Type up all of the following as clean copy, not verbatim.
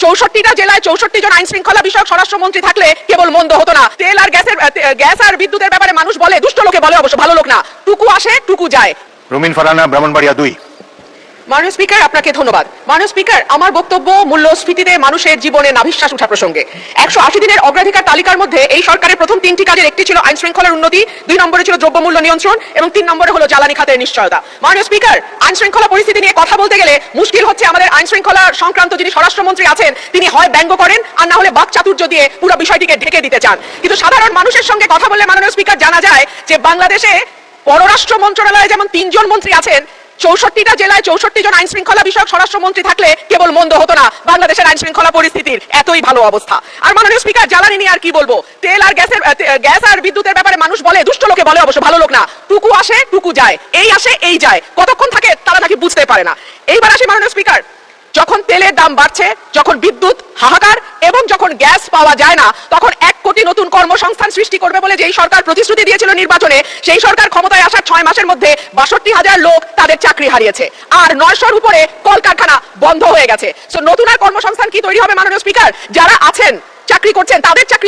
64টা জেলায় 64 জন আইন শৃঙ্খলা বিষয়ক স্বরাষ্ট্রমন্ত্রী থাকলে কেবল মন্দ হতো না। তেল আর গ্যাস আর বিদ্যুতের ব্যাপারে মানুষ বলে, দুষ্ট লোকে বলে, অবশ্য ভালো লোক না, টুকু আসে টুকু যায়। রুমিন ফারহানা, ব্রাহ্মণবাড়িয়া 2। মাননীয় স্পিকার, আপনাকে ধন্যবাদ। মাননীয় স্পিকার, আমার বক্তব্য মূল্যস্ফীতিতে মানুষের জীবনে নাভিশ্বাস উঠা প্রসঙ্গে। 180 দিনের অগ্রাধিকার তালিকার মধ্যে এই সরকারের প্রথম 3টি কাজের একটি ছিল আইন শৃঙ্খলার উন্নতি, 2 নম্বরে ছিল দ্রব্যমূল্য নিয়ন্ত্রণ এবং 3 নম্বরে হলো জ্বালানি খাতের নিশ্চয়তা। মাননীয় স্পিকার, আইন শৃঙ্খলা পরিস্থিতি নিয়ে কথা বলতে গেলে মুশকিল হচ্ছে আমাদের আইন শৃঙ্খলা সংক্রান্ত যিনি স্বরাষ্ট্রমন্ত্রী আছেন তিনি হয় ব্যঙ্গ করেন আর না হলে বাকচাতুর্য দিয়ে পুরো বিষয়টিকে ঢেকে দিতে চান। কিন্তু সাধারণ মানুষের সঙ্গে কথা বললে মাননীয় স্পিকার জানা যায় যে বাংলাদেশে পররাষ্ট্র মন্ত্রণালয়ে যেমন 3 জন মন্ত্রী আছেন, 64টা জেলায় 64 জন আইন শৃঙ্খলা বিষয়ক স্বরাষ্ট্রমন্ত্রী থাকলে কেবল মন্দ হতো না বাংলাদেশের আইন শৃঙ্খলা পরিস্থিতির এতই ভালো অবস্থা। আর মাননীয় স্পিকার, জ্বালানি নিয়ে আর কি বলবো, তেল আর গ্যাস আর বিদ্যুতের ব্যাপারে মানুষ বলে, দুষ্ট লোকে বলে, অবশ্য ভালো লোক না, টুকু আসে টুকু যায়, এই আসে এই যায়, কতক্ষণ থাকে তারা নাকি বুঝতে পারে না। এইবার আসি মাননীয় স্পিকার, যখন তেলের দাম বাড়ছে, যখন বিদ্যুৎ হাহাকার এবং যখন গ্যাস পাওয়া যায় না, তখন 1 কোটি নতুন কর্মসংস্থান সৃষ্টি করবে বলে যেই সরকার প্রতিশ্রুতি দিয়েছিল নির্বাচনে, সেই সরকার ক্ষমতায় আসার 6 মাসের মধ্যে 62,000 লোক তাদের চাকরি হারিয়েছে আর 900-র উপরে কলকারখানা বন্ধ হয়ে গেছে। সো নতুন আর কর্মসংস্থান কি তৈরি হবে মাননীয় স্পিকার? যারা আছেন চাকরি করছেন তাদের চাকরি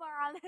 Vale.